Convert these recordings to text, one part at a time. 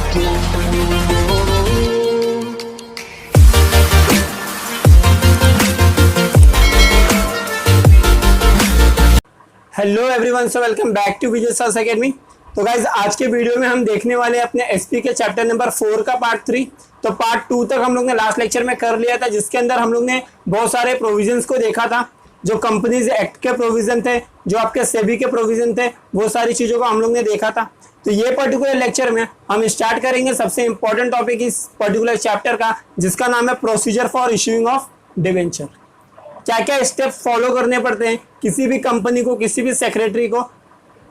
Hello everyone, so welcome back to Vijay sir academy. तो guys आज के वीडियो में हम देखने वाले हैं अपने एसपी के चैप्टर नंबर 4 का पार्ट 3। तो पार्ट 2 तक हम लोग ने लास्ट लेक्चर में कर लिया था, जिसके अंदर हम लोग ने बहुत सारे प्रोविजंस को देखा था, जो कंपनीज एक्ट के प्रोविजन थे, जो आपके सेबी के प्रोविजन थे, वो सारी चीज़ों को हम लोग ने देखा था। तो ये पर्टिकुलर लेक्चर में हम स्टार्ट करेंगे सबसे इंपॉर्टेंट टॉपिक इस पर्टिकुलर चैप्टर का, जिसका नाम है procedure for issuing of debenture. क्या क्या स्टेप फॉलो करने पड़ते हैं किसी भी कंपनी को, किसी भी सेक्रेटरी को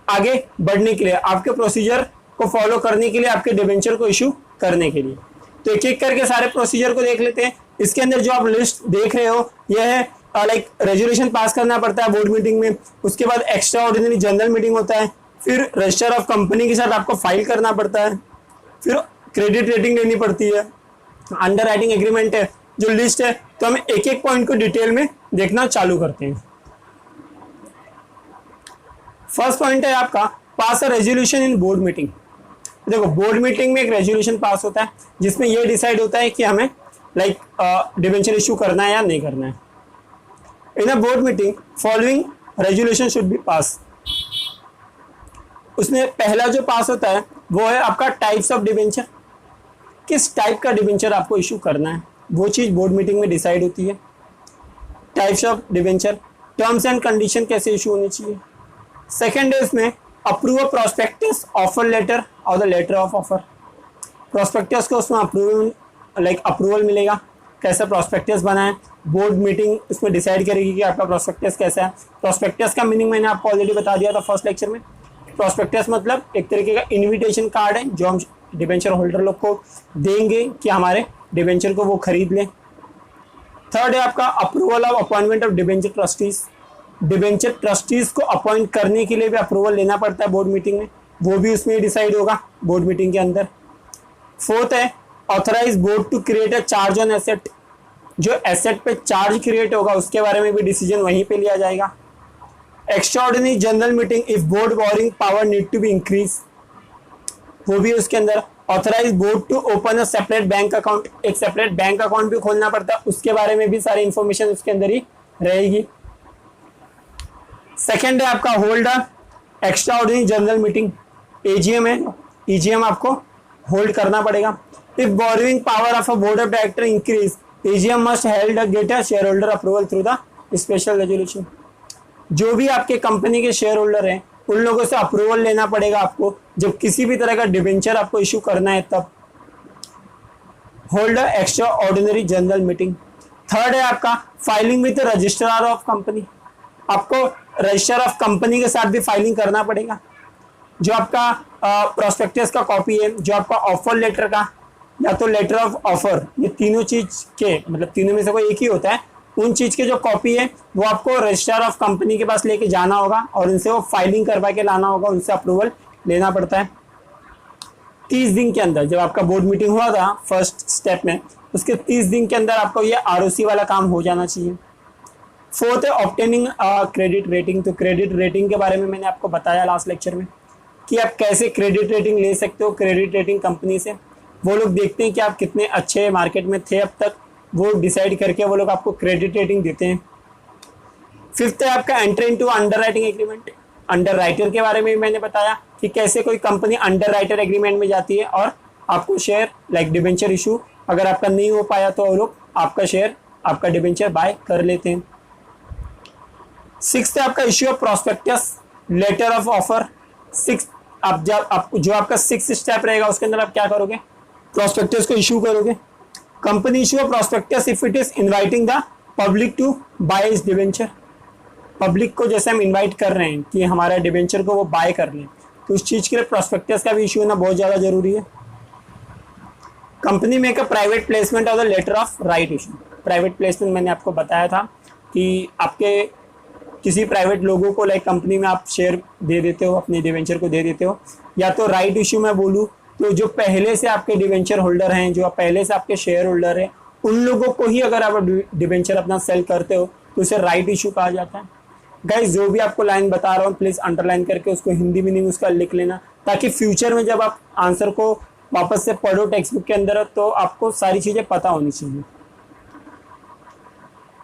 आगे बढ़ने के लिए, आपके प्रोसीजर को फॉलो करने के लिए, आपके डिवेंचर को इशू करने के लिए। तो एक एक करके सारे प्रोसीजर को देख लेते हैं। इसके अंदर जो आप लिस्ट देख रहे हो, यह है लाइक रेजोल्यूशन पास करना पड़ता है बोर्ड मीटिंग में, उसके बाद एक्स्ट्रा ऑर्डिनरी जनरल मीटिंग होता है, फिर रजिस्टर ऑफ कंपनी के साथ आपको फाइल करना पड़ता है, फिर क्रेडिट रेटिंग लेनी पड़ती है, अंडर राइटिंग एग्रीमेंट है, जो लिस्ट है। तो हम एक एक पॉइंट को डिटेल में देखना चालू करते हैं। फर्स्ट पॉइंट है आपका pass a resolution in board meeting. देखो, बोर्ड मीटिंग में एक रेजोल्यूशन पास होता है जिसमें यह डिसाइड होता है कि हमें लाइक डिवेंचर इशू करना है या नहीं करना है। In a board meeting following resolution should be pass. उसमें पहला जो पास होता है वो है आपका टाइप्स ऑफ डिवेंचर। किस टाइप का डिवेंचर आपको इशू करना है, वो चीज़ बोर्ड मीटिंग में डिसाइड होती है। Types of debenture, terms and condition कैसे इशू होनी चाहिए। सेकेंड है इसमें अप्रूव प्रोस्पेक्टस, ऑफर लेटर और the letter of offer. Prospectus को उसमें अप्रूवल मिलेगा, कैसा प्रोस्पेक्टस बनाए, बोर्ड मीटिंग उसमें डिसाइड करेगी कि आपका प्रोस्पेक्टस कैसा है। प्रोस्पेक्टस का मीनिंग मैंने आपको ऑलरेडी बता दिया था फर्स्ट लेक्चर में। प्रोस्पेक्टस मतलब एक तरीके का इन्विटेशन कार्ड है जो हम डिवेंचर होल्डर लोग को देंगे कि हमारे डिवेंचर को वो खरीद लें। थर्ड है आपका approval of appointment of debenture trustees. Debenture trustees को अपॉइंट करने के लिए भी अप्रूवल लेना पड़ता है बोर्ड मीटिंग में, वो भी उसमें डिसाइड होगा बोर्ड मीटिंग के अंदर। फोर्थ है authorise board to create a charge on asset. जो एसेट पे चार्ज क्रिएट होगा उसके बारे में भी डिसीजन वहीं पे लिया जाएगा। Extraordinary general meeting if board borrowing power need to be increase, वो भी उसके अंदर। Authorise board to open a separate bank account, एक सेपरेट बैंक अकाउंट भी खोलना पड़ता है, उसके बारे में भी सारी इंफॉर्मेशन उसके अंदर ही रहेगी। सेकेंड है आपका hold a extra ordinary general meeting, AGM है, ईजीएम आपको होल्ड करना पड़ेगा। If borrowing power of a board of director increase, AGM must held get a share holder approval through the special resolution. जो भी आपके company के share holder हैं उन लोगों से अप्रूवल लेना पड़ेगा आपको, जब किसी भी तरह का डिवेंचर आपको इशू करना है तब। Hold extra ordinary general meeting. Third है आपका filing with registrar of company. आपको रजिस्टर ऑफ कंपनी के साथ भी फाइलिंग करना पड़ेगा। जो आपका प्रोस्पेक्टस का कॉपी है, जो आपका ऑफर लेटर का या तो लेटर ऑफ ऑफर, ये तीनों चीज के मतलब तीनों में से कोई एक ही होता है, उन चीज के जो कॉपी है वो आपको रजिस्ट्रार ऑफ कंपनी के पास लेके जाना होगा और उनसे वो फाइलिंग करवा के लाना होगा, उनसे अप्रूवल लेना पड़ता है 30 दिन के अंदर। जब आपका बोर्ड मीटिंग हुआ था फर्स्ट स्टेप में, उसके 30 दिन के अंदर आपको ये आरओसी वाला काम हो जाना चाहिए। फोर्थ है ऑब्टेनिंग क्रेडिट रेटिंग। तो क्रेडिट रेटिंग के बारे में मैंने आपको बताया लास्ट लेक्चर में कि आप कैसे क्रेडिट रेटिंग ले सकते हो क्रेडिट रेटिंग कंपनी से। वो लोग देखते हैं कि आप कितने अच्छे मार्केट में थे अब तक, वो डिसाइड करके वो लोग आपको क्रेडिट रेटिंग देते हैं। फिफ्थ है आपका enter into under writing agreement. Under writer के बारे में भी मैंने बताया कि कैसे कोई कंपनी अंडर राइटर एग्रीमेंट में जाती है और आपको शेयर लाइक डिवेंचर इशू अगर आपका नहीं हो पाया तो वो लोग आपका शेयर, आपका डिवेंचर बाय कर लेते हैं। सिक्स्थ है आपका issue of prospectus, letter of offer. Six आप जब आप जो आपका सिक्स स्टेप रहेगा उसके अंदर आप क्या करोगे, प्रोस्पेक्टस को इशू करोगे। Company issue of prospectus if it is inviting the public to buy is debenture. Public को जैसे हम इनवाइट कर रहे हैं कि हमारा डिवेंचर को वो बाय कर लें, तो उस चीज़ के लिए प्रोस्पेक्टस का भी इशू होना बहुत ज़्यादा जरूरी है। Company make a private placement of the letter of right issue. Private placement मैंने आपको बताया था कि आपके किसी प्राइवेट लोगों को लाइक कंपनी में आप शेयर दे देते हो, अपने डिवेंचर को दे देते हो, या तो राइट इशू में बोलूँ तो जो पहले से आपके डिवेंचर होल्डर हैं, जो पहले से आपके शेयर होल्डर हैं, उन लोगों को ही अगर आप डिवेंचर अपना सेल करते हो तो उसे राइट इशू कहा जाता है। गाइस, जो भी आपको लाइन बता रहा हूँ प्लीज़ अंडरलाइन करके उसको हिंदी मीनिंग उसका लिख लेना, ताकि फ्यूचर में जब आप आंसर को वापस से पढ़ो टेक्स्ट बुक के अंदर, तो आपको सारी चीजें पता होनी चाहिए।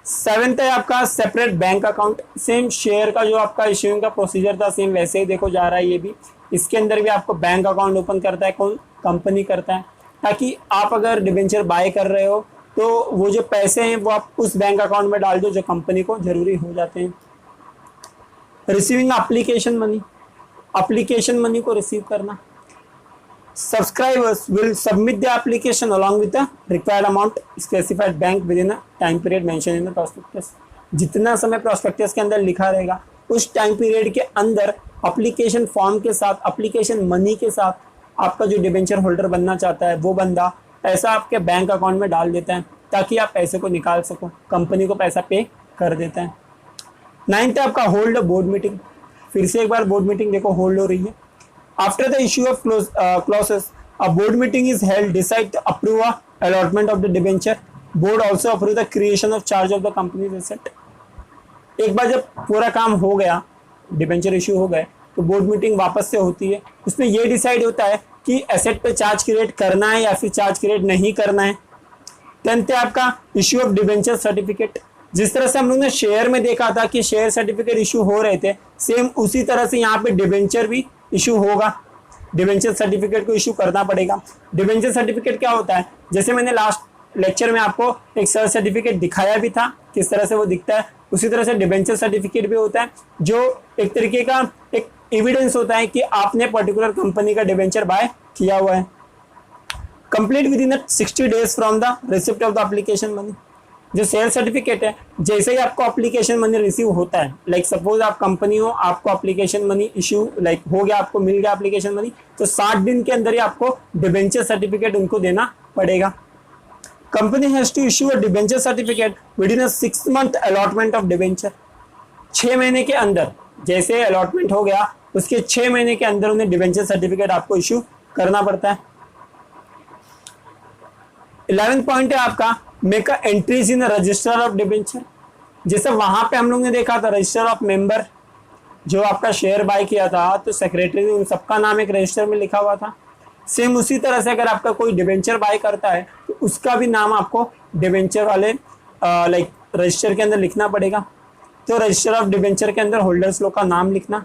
7th है आपका separate bank account. Same share का जो आपका इश्यूइंग का प्रोसीजर था सेम वैसे ही देखो जा रहा है ये भी। इसके अंदर भी आपको बैंक अकाउंट ओपन करता है कौन, कंपनी करता है, ताकि आप अगर डिबेंचर बाय कर रहे हो तो वो जो पैसे हैं वो आप उस बैंक अकाउंट में डाल दो जो कंपनी को जरूरी हो जाते हैं। Receiving application money, application money को रिसीव करना। Subscribers will submit the application along with the required amount specified bank within a time period mentioned in the prospectus। जितना समय प्रोस्पेक्टस के अंदर लिखा रहेगा उस टाइम पीरियड के अंदर एप्लीकेशन फॉर्म के साथ, एप्लीकेशन मनी के साथ आपका जो डिबेंचर होल्डर बनना चाहता है वो बंदा पैसा आपके बैंक अकाउंट में डाल देता है ताकि आप पैसे को निकाल सको, कंपनी को पैसा पे कर देता है। 9th है आपका होल्ड बोर्ड मीटिंग। फिर से एक बार बोर्ड मीटिंग देखो होल्ड हो रही है। After the issue of clauses, a board meeting is held, decide to approve a allotment of the debenture. Board also approve the creation of charge of the company's asset। एक बार जब पूरा काम हो गया, डिबेंचर इश्यू हो गए, तो board meeting वापस से होती है। उसमें ये डिसाइड होता है कि एसेट पे चार्ज क्रिएट करना है या फिर चार्ज क्रिएट नहीं करना है। 10th है आपका इश्यू ऑफ डिबेंचर सर्टिफिकेट। जिस तरह से हम लोग ने शेयर में देखा था कि शेयर सर्टिफिकेट इशू हो रहे थे, सेम उसी तरह से यहाँ पे डिबेंचर भी इशू होगा। डिबेंचर सर्टिफिकेट को इशू करना पड़ेगा। डिबेंचर सर्टिफिकेट क्या होता है, जैसे मैंने लास्ट लेक्चर में आपको एक सर्च सर्टिफिकेट दिखाया भी था किस तरह से वो दिखता है, उसी तरह से डिबेंचर सर्टिफिकेट भी होता है जो एक तरीके का एक एविडेंस होता है कि आपने पर्टिकुलर कंपनी का डिबेंचर बाय किया हुआ है। Complete with in 60 days from the receipt of the application money. जो सेल सर्टिफिकेट है, जैसे ही आपको एप्लीकेशन मनी रिसीव होता है, लाइक सपोज आप कंपनी हो, आपको एप्लीकेशन मनी इशू लाइक हो गया, आपको मिल गया एप्लीकेशन मनी, तो 60 दिन के अंदर ही आपको डिबेंचर सर्टिफिकेट उनको देना पड़ेगा। Company has to issue a debenture certificate within a 6 month allotment of debenture. 6 महीने के अंदर, जैसे अलॉटमेंट हो गया उसके 6 महीने के अंदर उन्हें डिबेंचर सर्टिफिकेट आपको इशू करना पड़ता है। 11th पॉइंट है आपका make a entries in register of debenture. जैसे वहां पे हम लोग ने देखा था रजिस्टर ऑफ मेंबर, जो आपका शेयर बाय किया था तो सेक्रेटरी उन सबका नाम एक रजिस्टर में लिखा हुआ था। सेम उसी तरह से अगर आपका कोई डिबेंचर बाय करता है तो उसका भी नाम आपको डिबेंचर वाले लाइक रजिस्टर के अंदर लिखना पड़ेगा। तो रजिस्टर ऑफ डिबेंचर के अंदर होल्डर्स लोग का नाम लिखना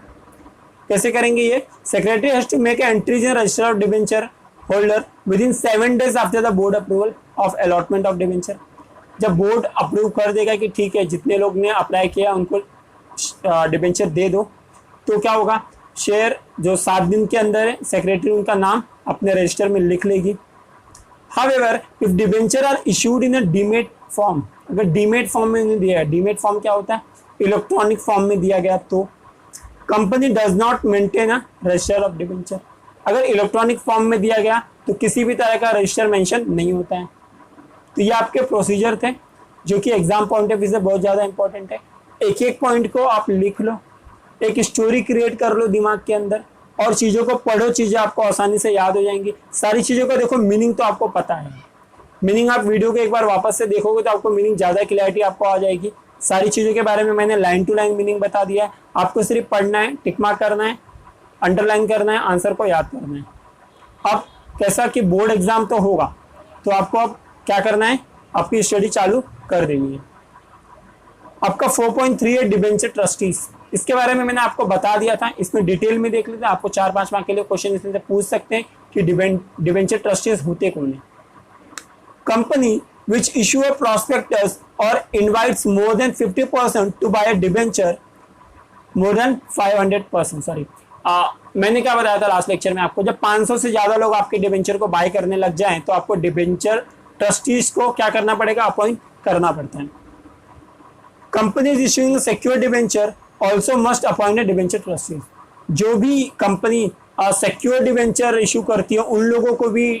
कैसे करेंगे ये, secretary has to make entries in register of debenture holder within 7 days after the board approval of allotment of debenture. जब बोर्ड अप्रूव कर देगा कि ठीक है जितने लोग ने अप्लाई किया उनको डिबेंचर दे दो, तो क्या होगा, शेयर जो 7 दिन के अंदर है सेक्रेटरी उनका नाम अपने रजिस्टर में लिख लेगी। However if debenture are issued in a demat form, अगर डीमेट फॉर्म में नहीं दिया है, डीमेट फॉर्म क्या होता है, इलेक्ट्रॉनिक फॉर्म में दिया गया, तो company does not maintain a resistor of debenture. अगर इलेक्ट्रॉनिक फॉर्म में दिया गया तो किसी भी तरह का रजिस्टर मेंशन नहीं होता है। तो ये आपके प्रोसीजर थे जो कि एग्जाम पॉइंट ऑफ व्यू से बहुत ज़्यादा इंपॉर्टेंट है। एक एक पॉइंट को आप लिख लो, एक स्टोरी क्रिएट कर लो दिमाग के अंदर और चीज़ों को पढ़ो, चीज़ें आपको आसानी से याद हो जाएंगी। सारी चीज़ों का देखो मीनिंग तो आपको पता है, मीनिंग आप वीडियो को एक बार वापस से देखोगे तो आपको मीनिंग ज़्यादा क्लैरिटी आपको आ जाएगी। सारी चीज़ों के बारे में मैंने लाइन टू लाइन मीनिंग बता दिया है, आपको सिर्फ पढ़ना है, टिक मार्क करना है, अंडरलाइन करना है, आंसर को याद करना है। अब कैसा कि बोर्ड एग्जाम तो होगा तो आपको अब क्या करना है, आपकी स्टडी चालू कर देनी है। आपका 4.3 है डिबेंचर ट्रस्टीज, इसके बारे में मैंने आपको बता दिया था, इसमें डिटेल में देख लेते हैं। आपको 4-5 मार्क के लिए क्वेश्चन इसमें से पूछ सकते हैं कि डिबेंचर ट्रस्टीज होते कौन है। Company which issue a prospectus और invites more than 50% to buy a debenture more than 500%, sorry मैंने क्या बताया था लास्ट लेक्चर में आपको, जब 500 से ज्यादा लोग आपके डिबेंचर को बाय करने लग जाएं तो आपको डिबेंचर ट्रस्टीज को क्या करना पड़ेगा, अपॉइंट करना पड़ता है। Company issuing secure debenture also must appoint a debenture trustees. जो भी कंपनी सिक्योर डिबेंचर इशू करती है उन लोगों को भी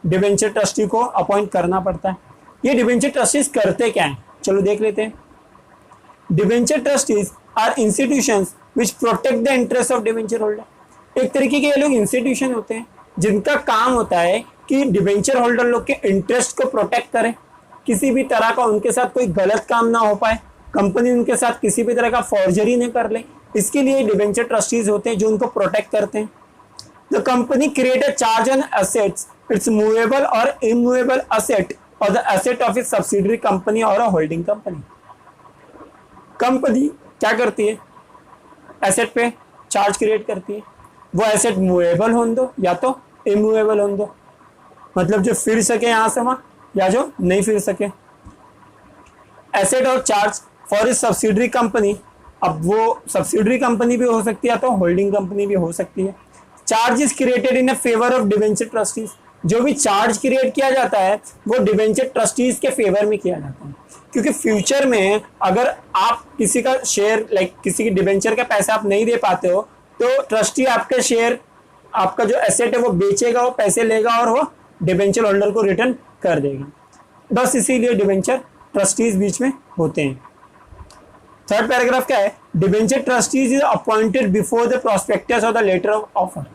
डिबेंचर ट्रस्टी को अपॉइंट करना पड़ता है। ये डिबेंचर ट्रस्टीज करते क्या है, चलो देख लेते हैं। Debenture trustees are institutions which protect the interest of debenture holder. एक तरीके के ये लोग इंस्टीट्यूशन होते हैं जिनका काम होता है कि डिबेंचर होल्डर लोग के इंटरेस्ट को प्रोटेक्ट करें, किसी भी तरह का उनके साथ कोई गलत काम ना हो पाए, कंपनी उनके साथ किसी भी तरह का फॉर्जरी नहीं कर ले, इसके लिए डिबेंचर ट्रस्टीज होते हैं जो उनको प्रोटेक्ट करते हैं। The company create a charge on assets it's movable और इमूवेबल असेट और the asset of A subsidiary company और अ होल्डिंग कंपनी। कंपनी क्या करती है, एसेट पे चार्ज क्रिएट करती है, वो एसेट मूवेबल होने दो या तो इमूवेबल होने दो, मतलब जो फिर सके यहां से वहां या जो नहीं फिर सके। एसेट और charge for a subsidiary company, अब वो सब्सिडरी कंपनी भी हो सकती है तो होल्डिंग कंपनी भी हो सकती है। Charge is created in favour of debenture trustees, जो भी चार्ज क्रिएट किया जाता है वो डिवेंचर ट्रस्टीज के फेवर में किया जाता है, क्योंकि फ्यूचर में अगर आप किसी का शेयर लाइक किसी की डिवेंचर का पैसा आप नहीं दे पाते हो तो ट्रस्टी आपका शेयर, आपका जो एसेट है वो बेचेगा, वो पैसे लेगा और वो डिवेंचर होल्डर को रिटर्न कर देगा। बस इसीलिए डिवेंचर ट्रस्टीज बीच में होते हैं। थर्ड पैराग्राफ क्या है, debenture trustees is appointed before the prospectus और द लेटर ऑफ ऑफर।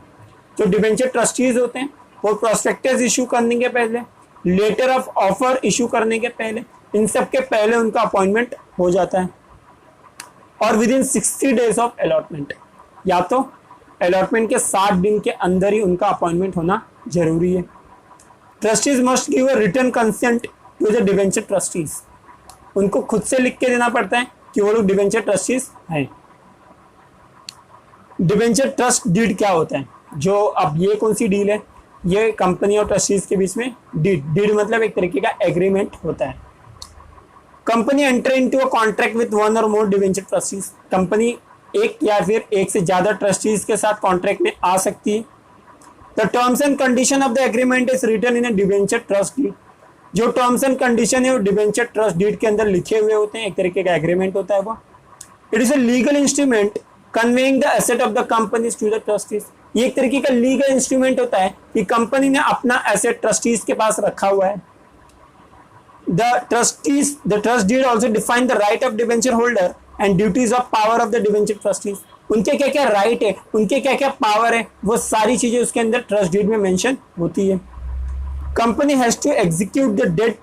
जो डिवेंचर ट्रस्टीज होते हैं वो प्रोस्पेक्टस इशू करने के पहले, लेटर ऑफ ऑफर इशू करने के पहले, इन सब के पहले उनका अपॉइंटमेंट हो जाता है और with in 60 days of allotment, या तो अलॉटमेंट के 60 दिन के अंदर ही उनका अपॉइंटमेंट होना जरूरी है। Trustees must give a written consent to the debenture trustees, उनको खुद से लिख के देना पड़ता है कि वो लोग डिवेंचर ट्रस्टीज हैं। डिवेंचर ट्रस्ट डीड क्या होता है, जो अब ये कौन सी डील है, ये कंपनी और ट्रस्टीज के बीच में डीड मतलब एक तरीके का एग्रीमेंट होता है। Company enter into a contract with one और मोर डिवेंचर ट्रस्टीज, कंपनी एक या फिर एक से ज्यादा ट्रस्टीज के साथ कॉन्ट्रैक्ट में आ सकती है। The terms and condition of the agreement is written in a debenture trust deed, जो टर्म्स एंड कंडीशन है वो डिवेंचर ट्रस्ट डीड के अंदर लिखे हुए होते हैं, एक तरीके का एग्रीमेंट होता है वो। It is a legal instrument conveying the asset of the companies to the trustees, ये एक तरीके का लीगल इंस्ट्रूमेंट होता है कि कंपनी ने अपना एसेट ट्रस्टीज के पास रखा हुआ है। The trust deed also define the right of debenture holder and duties of power of the debenture trustees, उनके क्या क्या राइट है, उनके क्या क्या पावर है, वो सारी चीजें उसके अंदर ट्रस्ट डीड में मेंशन होती है। Company has to execute the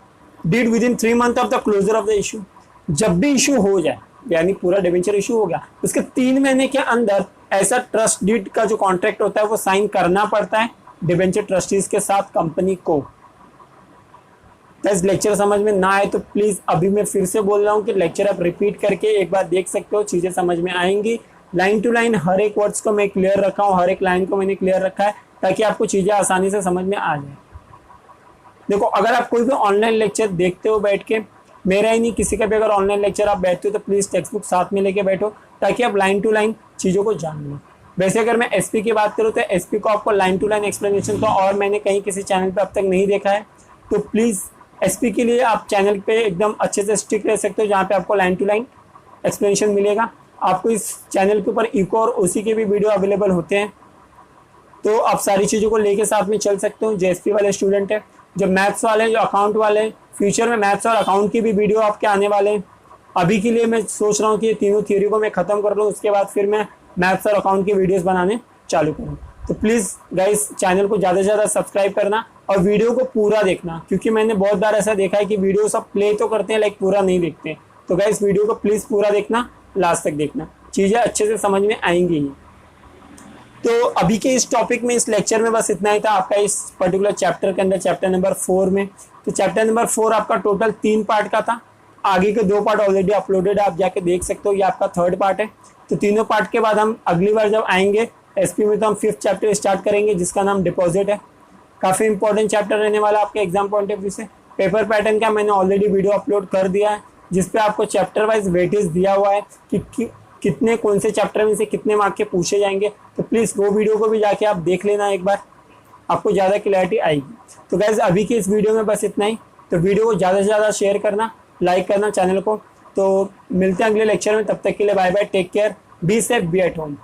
deed within 3 month of the closure of the issue, जब भी इशू हो जाए यानी पूरा डिवेंचर इशू हो गया उसके 3 महीने के अंदर ऐसा ट्रस्ट डीड का जो कॉन्ट्रैक्ट होता है वो साइन करना पड़ता है डिवेंचर ट्रस्टीज के साथ कंपनी को। लेक्चर समझ में ना आए तो प्लीज अभी मैं फिर से बोल रहा हूँ कि लेक्चर आप रिपीट करके एक बार देख सकते हो, चीजें समझ में आएंगी। लाइन टू लाइन हर एक वर्ड्स को मैं क्लियर रखा हूँ, हर एक लाइन को मैंने क्लियर रखा है ताकि आपको चीजें आसानी से समझ में आ जाए। देखो अगर आप कोई भी ऑनलाइन लेक्चर देखते हो बैठ के, मेरा ही नहीं किसी का भी अगर ऑनलाइन लेक्चर आप बैठते हो तो प्लीज टेक्स्ट बुक साथ में लेके बैठो ताकि आप लाइन टू लाइन चीजों को जान लो। वैसे अगर मैं एसपी की बात करूँ तो एसपी को आपको लाइन टू लाइन एक्सप्लेनेशन तो और मैंने कहीं किसी चैनल पे अब तक नहीं देखा है, तो प्लीज एसपी के लिए आप चैनल पे एकदम अच्छे से स्टिक रह सकते हो जहाँ पे आपको लाइन टू लाइन एक्सप्लेनेशन मिलेगा। आपको इस चैनल के ऊपर इको और ओसी के भी वीडियो अवेलेबल होते हैं, तो आप सारी चीज़ों को लेके साथ में चल सकते हो। जो एसपी वाले स्टूडेंट है, जो मैथ्स वाले, जो अकाउंट वाले, फ्यूचर में मैथ्स और अकाउंट की भी वीडियो आपके आने वाले हैं। अभी के लिए मैं सोच रहा हूँ कि ये तीनों थ्योरी को मैं ख़त्म कर लूँ, उसके बाद फिर मैं मैथ्स और अकाउंट की वीडियोस बनाने चालू करूँ। तो प्लीज़ गाइस चैनल को ज़्यादा से ज़्यादा सब्सक्राइब करना और वीडियो को पूरा देखना, क्योंकि मैंने बहुत बार ऐसा देखा है कि वीडियो सब प्ले तो करते हैं लाइक पूरा नहीं देखते। तो गाइस वीडियो को प्लीज़ पूरा देखना, लास्ट तक देखना, चीज़ें अच्छे से समझ में आएंगी ही। तो अभी के इस टॉपिक में, इस लेक्चर में बस इतना ही था आपका इस पर्टिकुलर चैप्टर के अंदर, चैप्टर नंबर 4 में। तो चैप्टर नंबर 4 आपका टोटल 3 पार्ट का था, आगे के 2 पार्ट ऑलरेडी अपलोडेड है, आप जाके देख सकते हो, ये आपका 3rd पार्ट है। तो तीनों पार्ट के बाद हम अगली बार जब आएंगे एसपी में तो हम 5th चैप्टर स्टार्ट करेंगे जिसका नाम डिपॉजिट है। काफ़ी इंपॉर्टेंट चैप्टर रहने वाला आपके एग्जाम पॉइंट ऑफ व्यू से। पेपर पैटर्न का मैंने ऑलरेडी वीडियो अपलोड कर दिया है जिसपे आपको चैप्टर वाइज वेटेज दिया हुआ है कि कितने कौन से चैप्टर में से कितने मार्क के पूछे जाएंगे। तो प्लीज़ वो वीडियो को भी जाके आप देख लेना एक बार, आपको ज़्यादा क्लैरिटी आएगी। तो गाइस अभी की इस वीडियो में बस इतना ही। तो वीडियो को ज़्यादा से ज़्यादा शेयर करना, लाइक करना चैनल को। तो मिलते हैं अगले लेक्चर में, तब तक के लिए bye bye, take care, be safe, be at home.